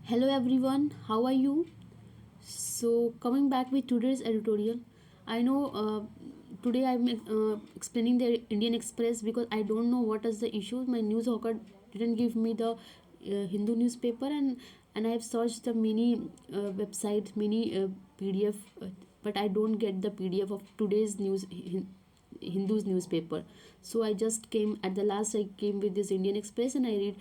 Hello everyone, how are you? So, coming back with today's editorial, I know today I'm explaining the Indian Express because I don't know what is the issue. My news hawker didn't give me the Hindu newspaper, and I have searched the many websites, many PDF, but I don't get the PDF of today's Hindu's newspaper. So I just came at the last. I came with this Indian Express and I read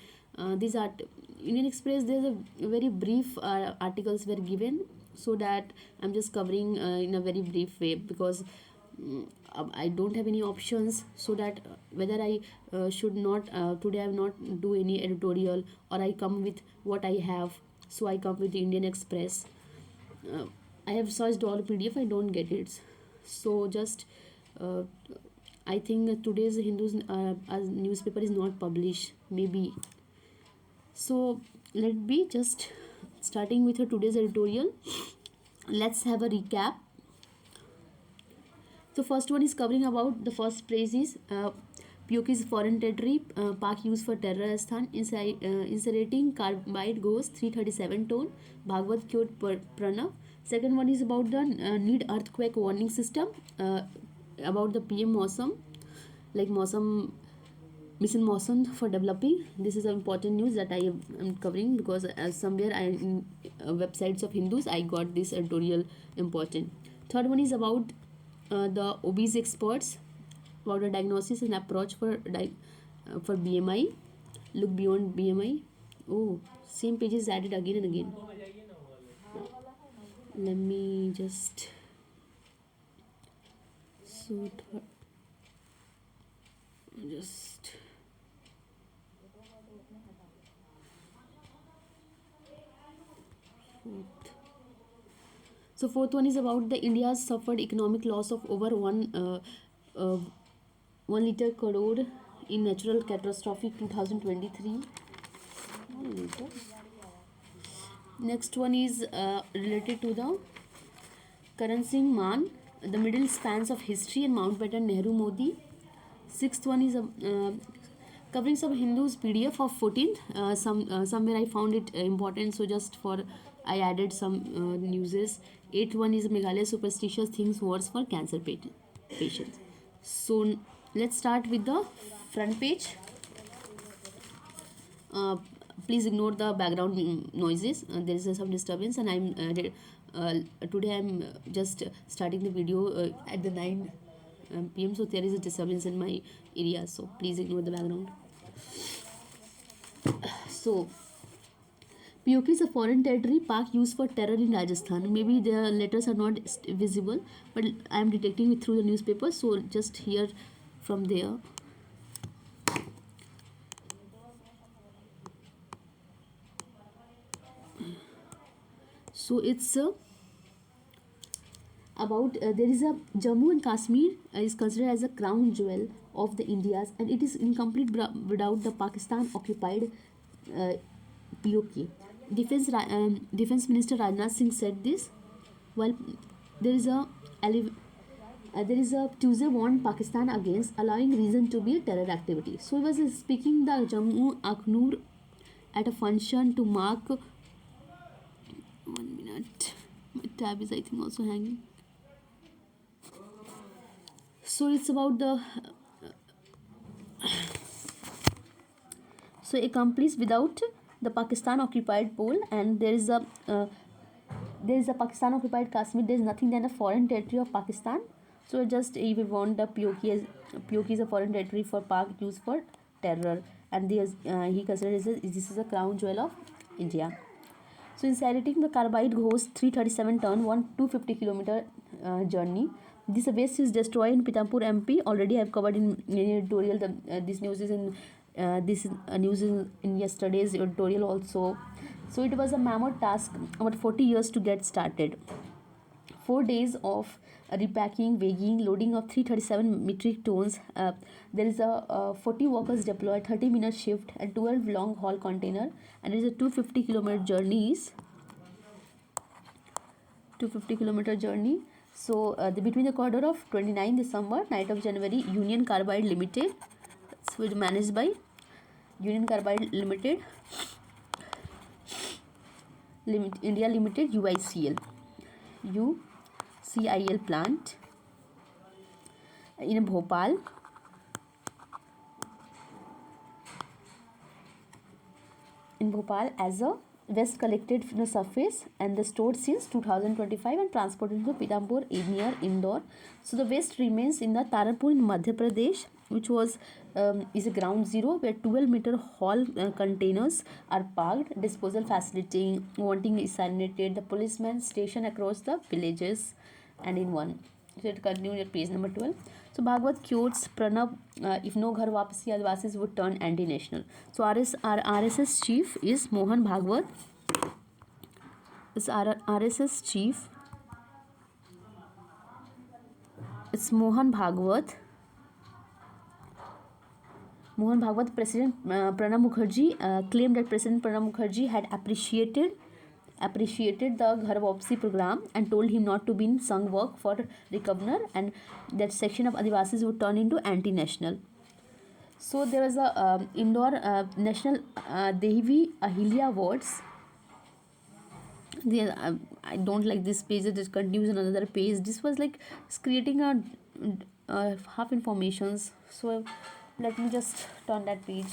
these art. Indian Express. There's a very brief articles were given, so that I'm just covering in a very brief way because I don't have any options. So that whether I should not today I will not do any editorial or I come with what I have. So I come with the Indian Express. uh, I have searched all PDF. I don't get it. So just uh, I think today's Hindus newspaper is not published. Maybe. So let be just starting with today's editorial. Let's have a recap. So first one is covering about the first phrase is POK's foreign territory, Pak used for terror incinerating carbide goes 337 ton, Bhagwat cured Pranav. Second one is about the need earthquake warning system, about the PM Mausam, like Mausam Mission Mausam for developing. This is an important news that I am covering because somewhere in websites of Hindus I got this editorial important. Third one is about the obese experts, about the diagnosis and approach for BMI. Look beyond BMI. Oh, same page is added again and again. Let me just so just fourth. So fourth one is about the India suffered economic loss of over 1 liter crore in natural catastrophe 2023. 1 liter. Next one is related to the Karan Singh Man, the middle spans of history and Mountbatten Nehru Modi. Sixth one is covering some Hindus PDF of 14th. Somewhere I found it important, so just for I added some newses. Eighth one is Meghalaya superstitious things worse for cancer patients. So let's start with the front page. uh, Please ignore the background noises. There is some disturbance and today I'm just starting the video at the 9 p.m, so there is a disturbance in my area, so please ignore the background. So POK is a foreign territory Pak used for terror in Rajasthan. Maybe the letters are not visible, but I am detecting it through the newspaper, so just hear from there. So it's about there is a Jammu and Kashmir is considered as a crown jewel of the Indias, and it is incomplete without the Pakistan occupied uh, POK. Defense Minister Rajnath Singh said this while there is a there is a Tuesday warned Pakistan against allowing reason to be a terror activity. So he was speaking the Jammu Akhnur at a function to mark 1 minute. My tab is I think also hanging. So it's about the so accomplished without the Pakistan occupied pole, and there is a Pakistan occupied Kashmir. There is nothing than a foreign territory of Pakistan. So just we want the POK is a foreign territory for Pak used for terror, and he considers this is a crown jewel of India. So inciting the carbide host 337 ton 250 kilometer journey. This base is destroyed in Pithampur MP. Already I have covered in editorial. This news is in this news in yesterday's editorial also. So it was a mammoth task, about 40 years to get started. 4 days of repacking, weighing, loading of 337 metric tons. There is a 40 workers deployed, 30-minute shift, and 12 long haul container. And it is a 250-kilometer journey. 250-kilometer journey. So between the corridor of 29 December, night of January, Union Carbide Limited. So it managed by Union Carbide Limited. India Limited, UCIL plant in Bhopal. As a waste collected from the surface and the stored since 2025 and transported to Pithampur near Indore. So the waste remains in the Tarapur in Madhya Pradesh, which was is a ground zero where 12-meter haul containers are parked. Disposal facility wanting is sanitated. The policeman station across the villages and in one. So it continues at page number 12. So Bhagwat quotes Pranab, if no ghar wapsi, Adivasis would turn anti-national. So RSS chief is Mohan Bhagwat. It's RSS chief. It's Mohan Bhagwat. President Pranab Mukherjee claimed that President Pranab Mukherjee had appreciated the Ghar Wapsi program and told him not to be in sung work for governor, and that section of Adivasis would turn into anti-national. So there was a Indore National Devi Ahilya Awards. I don't like this page. It continues on another page. This was like creating a half informations. So let me just turn that page.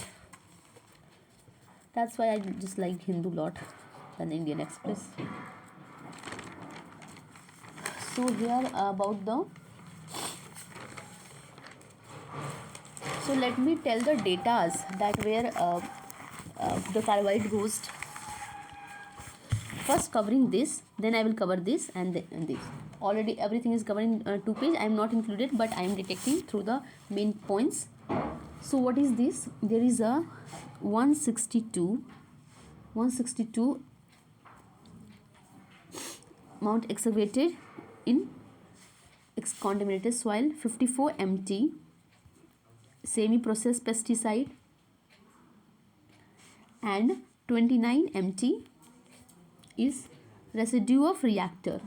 That's why I just like Hindu lot than Indian Express. So here about the. So let me tell the datas that where the carbide ghost. First covering this, then I will cover this and this. Already everything is covered in 2 pages. I am not included, but I am detecting through the main points. So what is this? There is a 162 mount excavated in contaminated soil, 54 MT semi-processed pesticide, and 29 MT is residue of reactor.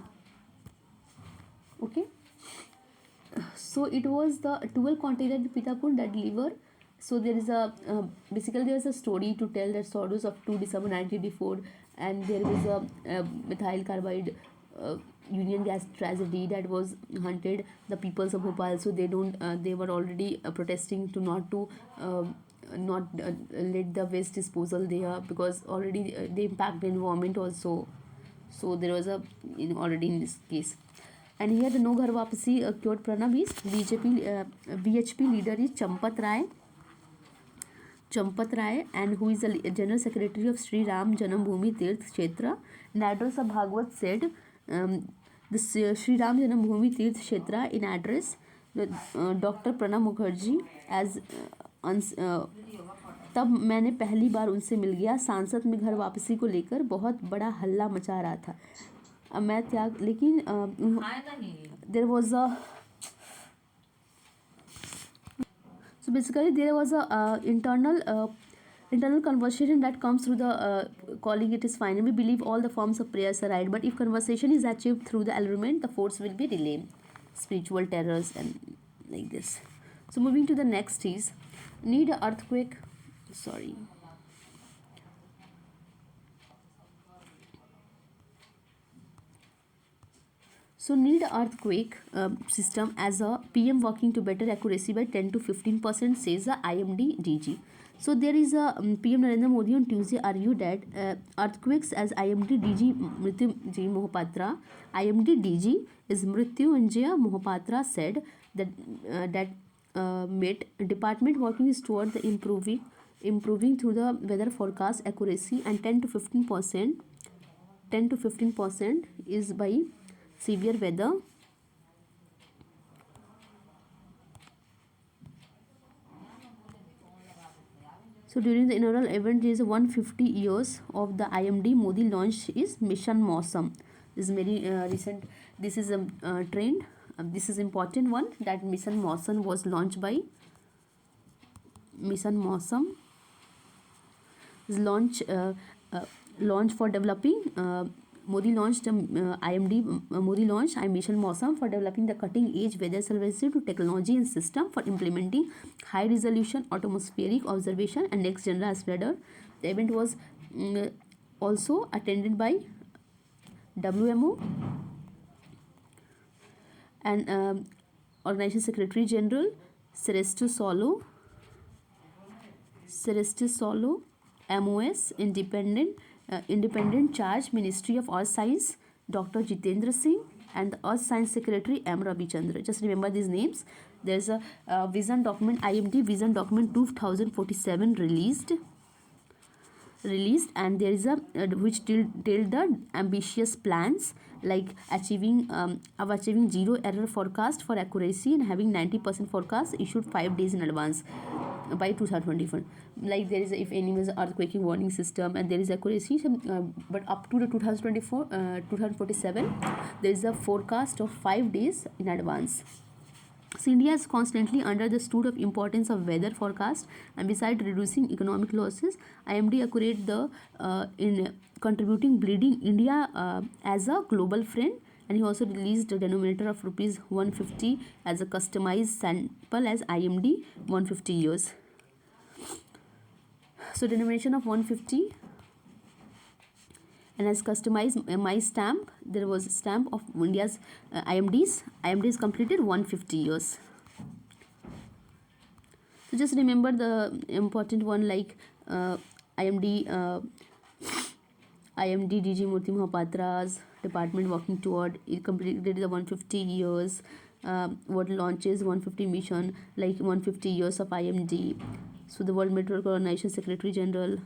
Okay, so it was the 12 container in Pithampur that deliver. So there is a basically there is a story to tell that sorrows of 2 December 1984, and there was a methyl carbide union gas tragedy that was hunted the peoples of Bhopal. So they don't they were already protesting to not let the waste disposal there, because already they impact the environment also. So there was a already in this case. And here the no ghar wapsi cured Pranab is VHP leader is Champat Rai, and who is the General Secretary of Sri Ram Janambhoomi Tirth Kshetra. In address of Bhagwat said, this Sri Ram Janambhoomi Tirth Kshetra in address, Dr. Pranab Mukherjee as तब मैंने पहली बार उनसे मिल गया. सांसद में घर वापसी को लेकर बहुत बड़ा हल्ला मचा रहा था. मैं त्याग लेकिन there was a so basically there was a internal conversation that comes through the calling it is fine. We believe all the forms of prayers are right, but if conversation is achieved through the allurement, the force will be relayed. Spiritual terrors and like this. So moving to the next is need a earthquake. Sorry. So need a earthquake system as a PM working to better accuracy by 10 to 15%, says the IMD-DG. So there is a PM Narendra Modi on Tuesday argued that earthquakes as IMD-DG Mrityunjay Mohapatra. IMD-DG is Mrityunjay Mohapatra said that made department working is toward the improving through the weather forecast accuracy, and 10 to 15% is by severe weather. So during the inaugural event, there is 150 years of the IMD. Modi launched is Mission Mausam. This is very recent. This is a trend. This is important one, that Mission Mausam was launched by Mission Mausam is launch for developing. Modi launched Modi launched Mission Mausam for developing the cutting-edge weather surveillance to technology and system for implementing high-resolution atmospheric observation and next-generation radar. The event was also attended by WMO and Organization Secretary General Celeste Solo, MOS, Independent Charge, Ministry of Earth Science, Dr. Jitendra Singh, and the Earth Science Secretary M. Ravi Chandra. Just remember these names. There's a vision document, IMD Vision Document 2047 released, and there is a which tell the ambitious plans like achieving zero error forecast for accuracy and having 90% forecast issued 5 days in advance by 2024. Like there is if any was earthquake warning system and there is accuracy, but up to the 2047 there is a forecast of 5 days in advance. So India is constantly under the stood of importance of weather forecast, and besides reducing economic losses, IMD accurate the in contributing bleeding India as a global friend, and he also released a denominator of rupees 150 as a customized sample as IMD 150 years. So denomination of 150, and as customized my stamp, there was a stamp of India's IMD's completed 150 years. So just remember the important one like IMD DG Murthy Mohapatra's department working toward it completed the 150 years. What launches 150 mission like 150 years of IMD. So the World Meteorological Organization Secretary General,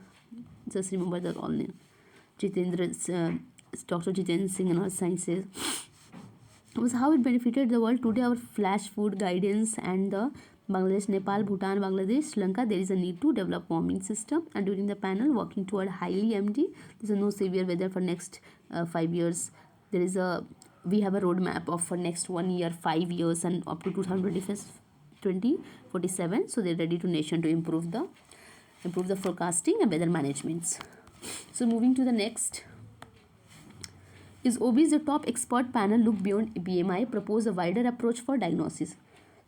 just remember the all name. Dr. Jitendra Singh and Earth Sciences was how it benefited the world. Today our flash food guidance and the Bangladesh, Nepal, Bhutan, Bangladesh, Sri Lanka, there is a need to develop warming system, and during the panel working toward highly MD, there is no severe weather for next 5 years. There is we have a roadmap of for next 1 year, 5 years, and up to 2047. So they're ready to nation to improve the forecasting and weather managements. So moving to the next. Is obese the top expert panel look beyond BMI, propose a wider approach for diagnosis.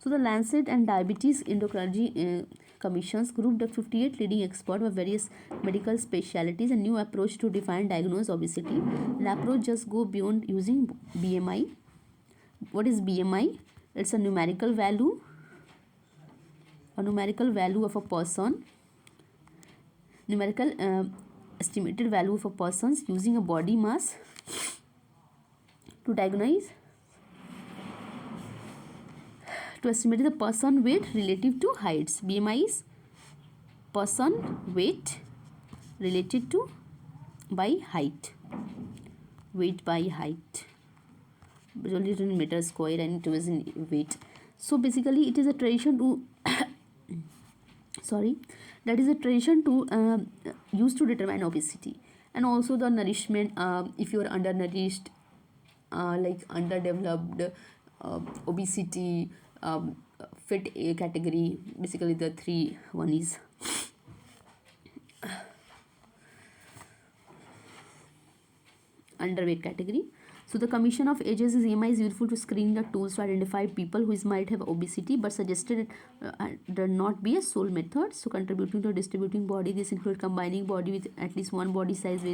So the Lancet and Diabetes Endocrinology Commissions grouped up 58 leading experts of various medical specialties, a new approach to define diagnose obesity. The approach just go beyond using BMI. What is BMI? It's a numerical value of a person, numerical estimated value of a person's using a body mass to diagnose, to estimate the person weight relative to heights. BMI is person weight related to by height, weight by height, but only in meter square and it was in weight. So basically it is a tradition to that is a tradition to used to determine obesity, and also the nourishment. If you are undernourished, like underdeveloped, obesity, fit A category, basically the three one is underweight category. So the Commission of Ages is EMI is useful to screen the tools to identify people who might have obesity, but suggested does not be a sole method. So contributing to distributing body, this include combining body with at least one body size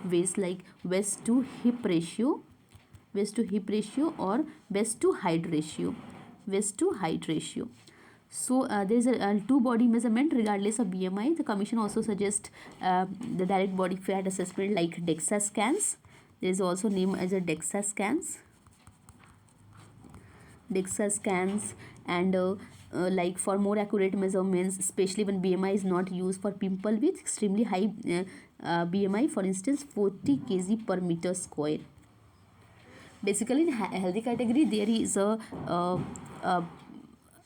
waist like waist to hip ratio or waist to height ratio. So there is a two body measurement regardless of BMI. The Commission also suggests the direct body fat assessment like DEXA scans. There is also named as a DEXA scans, and like for more accurate measurements, especially when BMI is not used for people with extremely high BMI, for instance 40 kg per meter square. Basically in healthy category there is a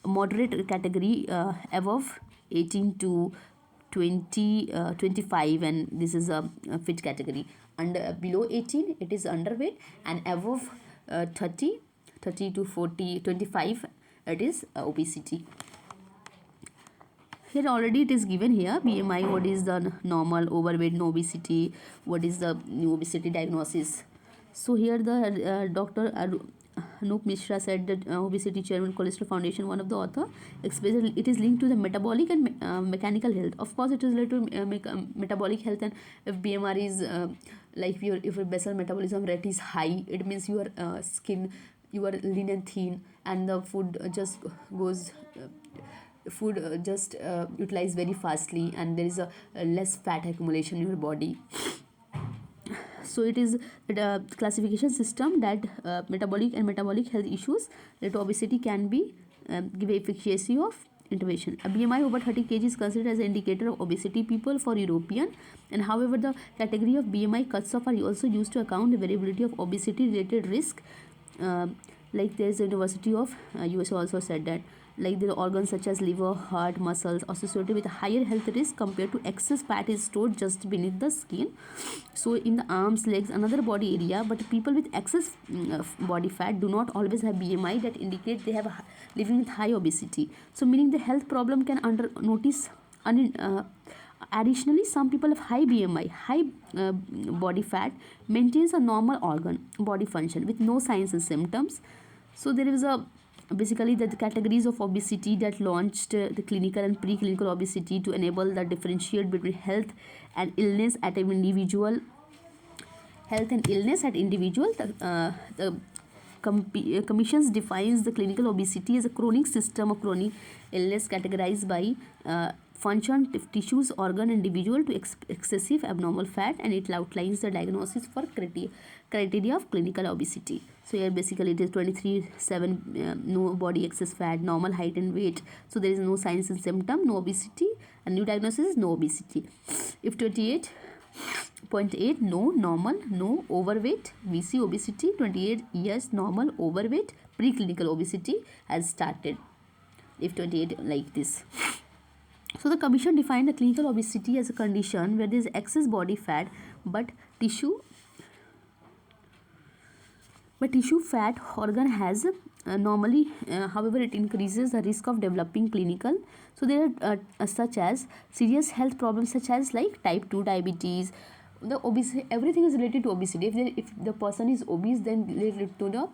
moderate category above 18 to 25, and this is a fit category. Below 18 it is underweight, and above 30 to 40 25 it is obesity. Here already it is given here BMI, what is the normal, overweight, no obesity, what is the new obesity diagnosis. So here the Dr. Anup Mishra said that obesity chairman Cholesterol Foundation, one of the author, explains that it is linked to the metabolic and mechanical health. Of course, it is related to metabolic health, and if BMR is like if your basal metabolism rate is high, it means your skin, you are lean and thin, and the food goes. Food just utilized very fastly, and there is a less fat accumulation in your body. So it is the classification system that metabolic and metabolic health issues that obesity can be give efficacy of intervention. A BMI over 30 kg is considered as an indicator of obesity people for European, and however the category of BMI cutoff are also used to account the variability of obesity related risk. Like there's the University of USA also said that like the organs such as liver, heart, muscles associated with a higher health risk compared to excess fat is stored just beneath the skin. So in the arms, legs, another body area, but people with excess body fat do not always have BMI that indicate they have living with high obesity. So meaning the health problem can under notice. Additionally, some people have high BMI, high body fat, maintains a normal organ body function with no signs and symptoms. So there is a basically the categories of obesity that launched the clinical and preclinical obesity to enable the differentiate between health and illness at an individual. The commissions defines the clinical obesity as a chronic system of chronic illness categorized by function, tissues, organ, individual to excessive abnormal fat, and it outlines the diagnosis for criteria of clinical obesity. So here basically it is 23/7, no body excess fat, normal height and weight. So there is no signs and symptom, no obesity, and new diagnosis is no obesity. If 28.8, no, normal, no, overweight, we see obesity. 28, yes, normal, overweight, preclinical obesity has started. If 28 like this. So the commission defined the clinical obesity as a condition where there is excess body fat but tissue fat organ has normally, however it increases the risk of developing clinical. So there are such as serious health problems such as like type 2 diabetes. The obesity, everything is related to obesity. If the person is obese, then related to the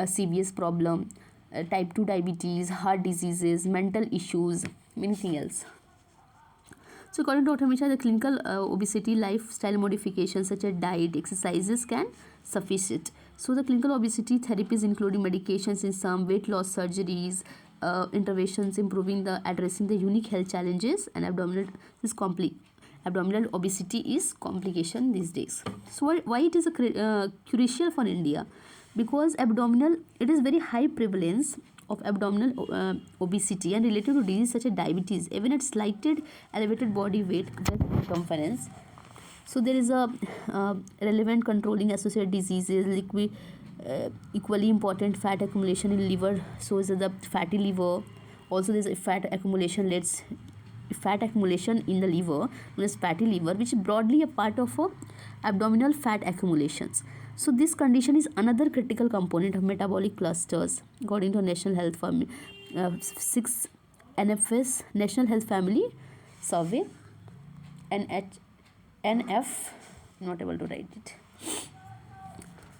CVS problem, type 2 diabetes, heart diseases, mental issues, anything else. So according to Dr. Mishra, the clinical obesity lifestyle modifications such as diet, exercises can sufficient. So the clinical obesity therapies including medications in some, weight loss surgeries, interventions improving addressing the unique health challenges, and abdominal obesity is complication these days. So why it is crucial for India? Because it is very high prevalence of abdominal obesity and related to disease such as diabetes, even at slightly elevated body weight, breast circumference. So there is a relevant controlling associated diseases, equally important fat accumulation in liver. So is the fatty liver. Also there is a fat accumulation in the liver, known as fatty liver, which is broadly a part of abdominal fat accumulations. So this condition is another critical component of metabolic clusters according to National Health Family 6 NFS National Health Family Survey, NF, not able to write it.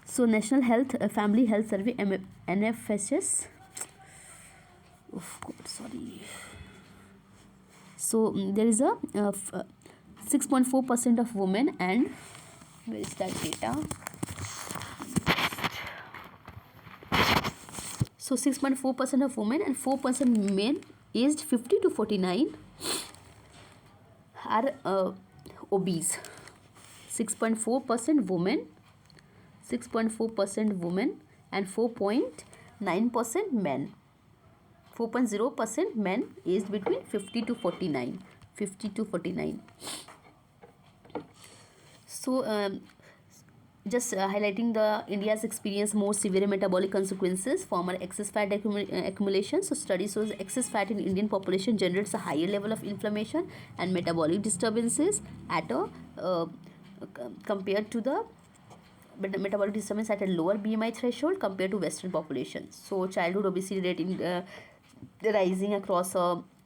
So National Health Family Health Survey, NFHS. Oh God, sorry. So there is a 6.4% of women, and where is that data? So 6.4% of women and 4% men aged 50 to 49 are obese. 6.4% women, and 4.9% men. 4.0% men aged between 50 to 49. So just highlighting the India's experience more severe metabolic consequences, former excess fat accumulation. So study shows excess fat in Indian population generates a higher level of inflammation and metabolic disturbances at compared to the metabolic disturbance at a lower BMI threshold compared to Western population. So childhood obesity rate rising across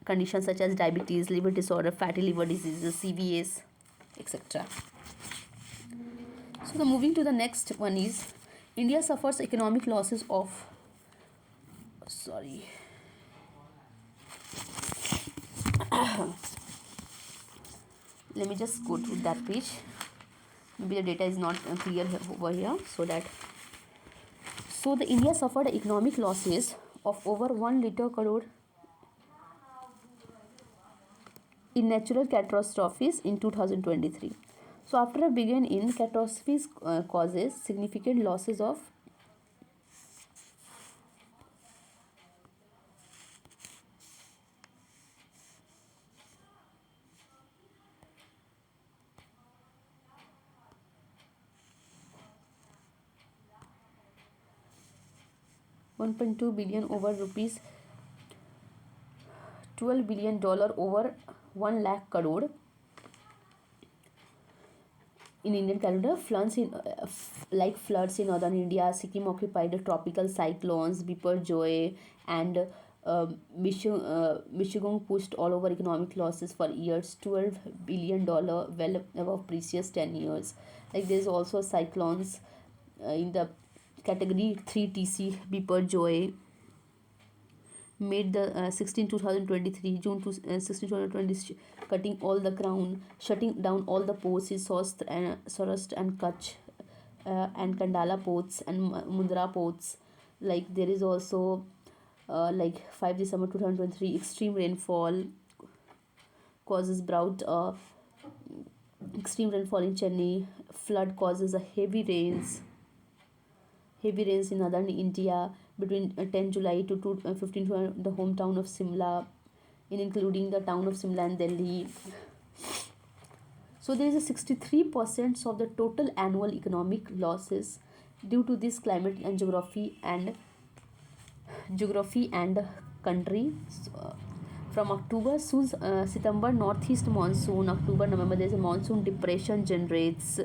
conditions such as diabetes, liver disorder, fatty liver diseases, CVS, etc. So the moving to the next one is India suffers economic losses of, sorry, let me just go to that page. Maybe the data is not clear over here, so that, so the India suffered economic losses of over 1 liter crore in natural catastrophes in 2023. So after a begin in catastrophes causes significant losses of 1.2 billion over rupees 12 billion dollar over 1 lakh crore in Indian calendar. Floods in like floods in northern India, Sikkim occupied tropical cyclones, Biparjoy and Michigan pushed all over economic losses for years. $12 billion, well above previous 10 years. Like there's also cyclones in the category 3 TC. Biparjoy made the 16 2023 June to 16 2020, cutting all the crown, shutting down all the ports in Sorast and Kutch and Kandala ports and Mundra ports. Like there is also like 5 December 2023 extreme rainfall causes drought, extreme rainfall in Chennai, flood causes a heavy rains in northern India between 10 July to 15 the hometown of Simla, in including the town of Simla and Delhi. So there is a 63% of the total annual economic losses due to this climate and geography and country. So, from October, soon September northeast monsoon, October November there is a monsoon depression generates.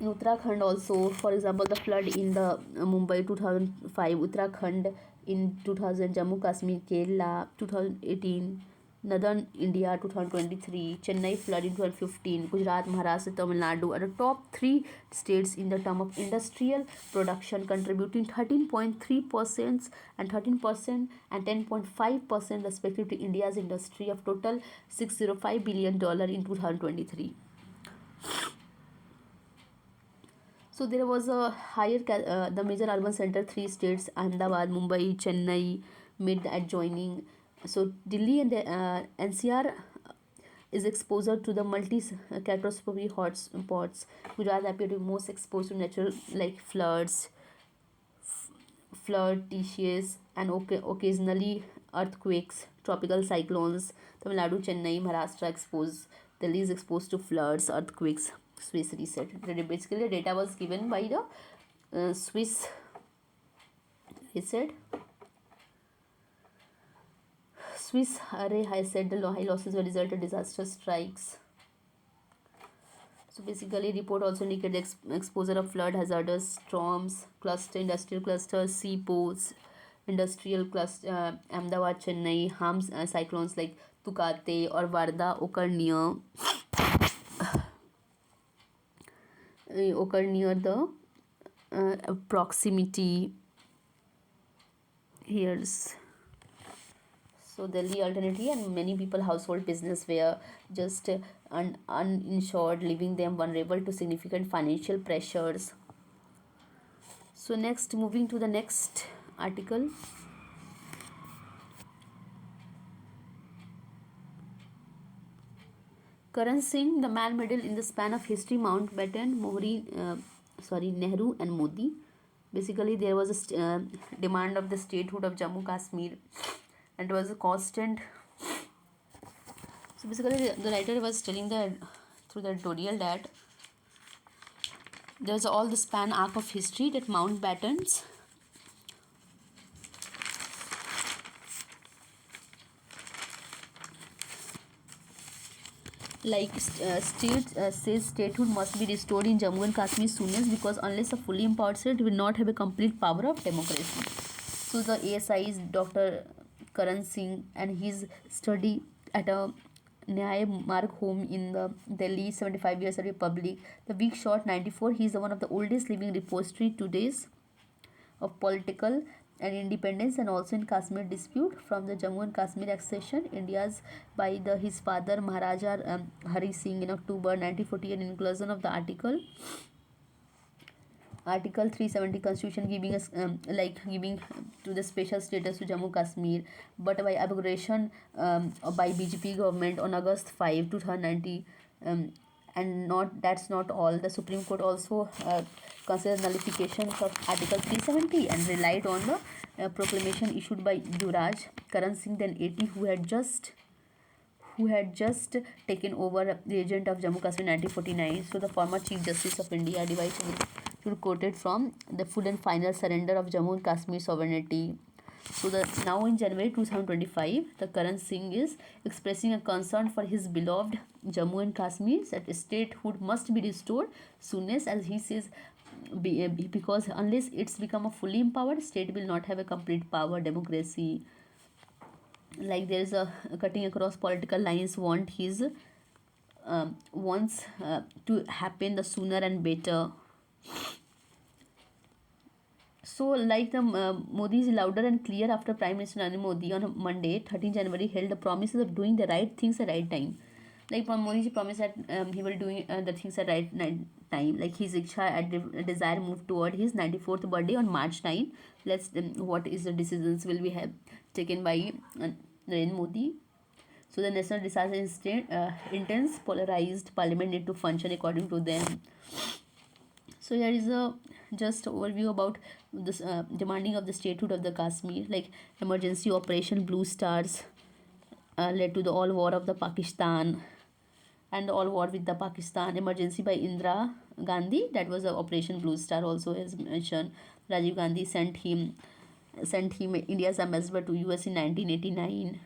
In Uttarakhand also, for example, the flood in the Mumbai 2005, Uttarakhand in 2000, Jammu Kashmir, Kerala 2018, Northern India 2023, Chennai flood in 2015, Gujarat, Maharashtra, Tamil Nadu are the top three states in the term of industrial production, contributing 13.3% and 13% and 10.5% respectively to India's industry of total $605 billion in 2023. So there was a higher, the major urban center, three states, Ahmedabad, Mumbai, Chennai, made the adjoining. So Delhi and NCR is exposed to the multi-catastrophe hotspots. Gujarat appear to be most exposed to natural like flood, tissues, and occasionally earthquakes, tropical cyclones. Tamil Nadu, Chennai, Maharashtra exposed. Delhi is exposed to floods, earthquakes. Swiss reset. Basically, the data was given by the Swiss reset. Swiss array has said the high losses were result of disaster strikes. So basically, report also indicated exposure of flood, hazardous storms, industrial clusters, seaports, industrial cluster, Ahmedabad, Chennai, harms cyclones like Tukate or Varda occur near the proximity here's. So Delhi alternately, and many people household business were just uninsured, leaving them vulnerable to significant financial pressures. So next, moving to the next article. Karan Singh, the man medal in the span of history, Mountbatten, Nehru and Modi. Basically, there was a demand of the statehood of Jammu Kashmir, and it was a constant. So basically, the writer was telling through the editorial that there was all the span arc of history that Mountbattens says statehood must be restored in Jammu and Kashmir soonest, because unless a fully empowered state will not have a complete power of democracy. So the ASI is Dr. Karan Singh, and his study at a Nyay Marg home in the Delhi 75 years of Republic. The week short 94. He is one of the oldest living repository to days of political and independence, and also in Kashmir dispute from the Jammu and Kashmir accession India's by his father Maharaja Hari Singh in October 1940, and inclusion of the Article 370 Constitution giving us giving to the special status to Jammu Kashmir, but by abrogation by BJP government on August 5, 2019. Um, and not that's not all. The Supreme Court also considered nullification of Article 370 and relied on the proclamation issued by Yuvraj Karan Singh, then 80, who had just taken over the agent of Jammu Kashmir in 1949. So the former Chief Justice of India devised quoted from the full and final surrender of Jammu and Kashmir sovereignty. So the now in January 2025, the Karan Singh is expressing a concern for his beloved Jammu and Kashmir that statehood must be restored soonest, as he says, because unless it's become a fully empowered state, will not have a complete power democracy. Like there is a cutting across political lines want his wants to happen the sooner and better. So, like the Modi is louder and clear after Prime Minister Narendra Modi on Monday, 13 January, held the promises of doing the right things at right time. Like Modi ji promised that he will doing the things at time. Like his Iksha at desire moved toward his 94th birthday on March 9. Let's what is the decisions will be have taken by Narendra Modi. So the national disaster intense polarized parliament need to function according to them. So here is a just overview about this demanding of the statehood of the Kashmir. Like emergency operation Blue Stars led to the all war of the Pakistan, and the all war with the Pakistan. Emergency by Indira Gandhi, that was the Operation Blue Star. Also as mentioned, Rajiv Gandhi sent him India's ambassador to US in 1989,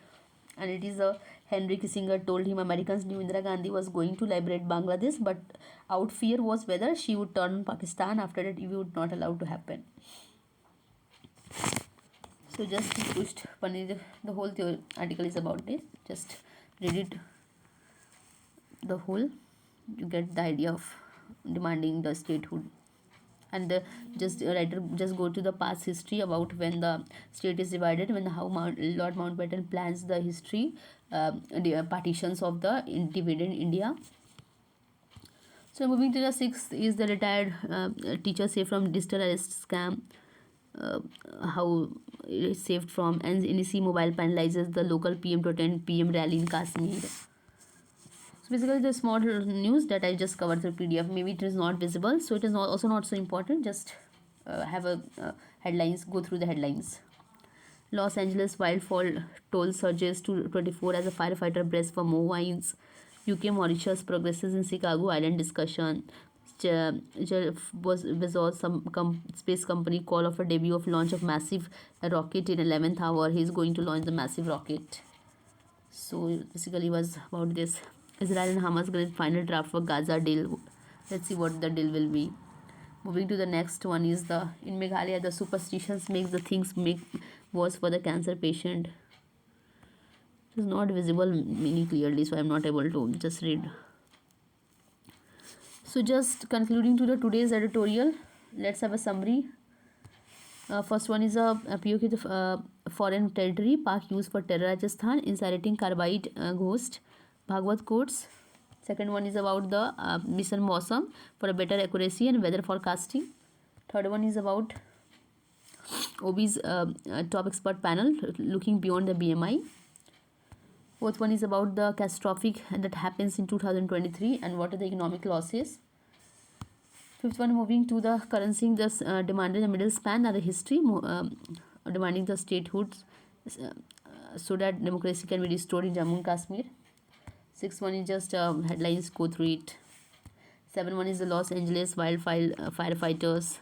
and it is a Henry Kissinger told him Americans knew Indira Gandhi was going to liberate Bangladesh, but out fear was whether she would turn on Pakistan. After that, it would not allow to happen. So just pushed Panir. The whole article is about this. Just read it the whole. You get the idea of demanding the statehood. And just writer just go to the past history about when the state is divided, when how Lord Mountbatten plans the history, the partitions of the divided India. So moving to the sixth is the retired teacher saved from digital arrest scam. Uh, how it is saved from, and NEC mobile penalizes the local PM to attend PM rally in Kashmir. So basically the small news that I just covered through PDF. Maybe it is not visible, so it is not, also not so important. Just have a headlines, go through the headlines. Los Angeles wildfire toll surges to 24 as a firefighter breasts for more wines. UK Mauritius progresses in Chicago Island discussion. Jeff Bezos, some space company, call of a debut of launch of massive rocket in 11th hour. He is going to launch the massive rocket. So basically was about this. Israel and Hamas get final draft for Gaza deal. Let's see what the deal will be. Moving to the next one is the in Meghalaya the superstitions makes the things make worse for the cancer patient. It is not visible many clearly, so I am not able to just read. So just concluding to the today's editorial, let's have a summary. First one is a POK, the foreign territory, Pak used for terror Rajasthan, inciting carbide ghost, Bhagwat quotes. Second one is about the mission Mausam for a better accuracy and weather forecasting. Third one is about OB's top expert panel looking beyond the BMI. Fourth one is about the catastrophic that happens in 2023 and what are the economic losses. Fifth one, moving to the currency, this demanded the middle span are the history, demanding the statehood so that democracy can be restored in Jammu and Kashmir. Sixth one is just headlines, go through it. Seven one is the Los Angeles wildfire firefighters.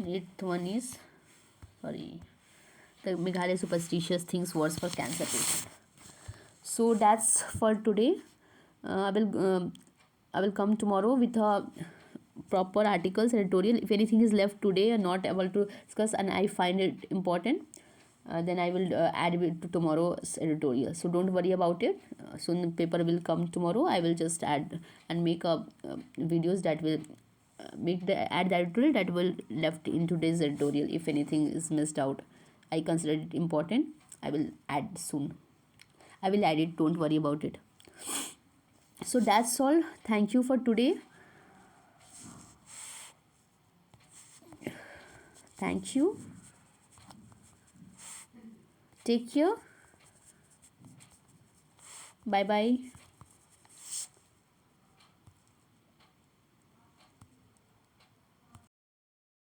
Eighth one is the Meghalaya superstitious things worse for cancer patient. So that's for today. I will come tomorrow with a proper articles editorial. If anything is left today and not able to discuss and I find it important, then I will add it to tomorrow's editorial. So don't worry about it. Soon the paper will come tomorrow. I will just add and make up videos that will make the add the editorial that will left in today's editorial. If anything is missed out, I consider it important. I will add soon. I will add it. Don't worry about it. So that's all. Thank you for today. Thank you. Take care. Bye bye.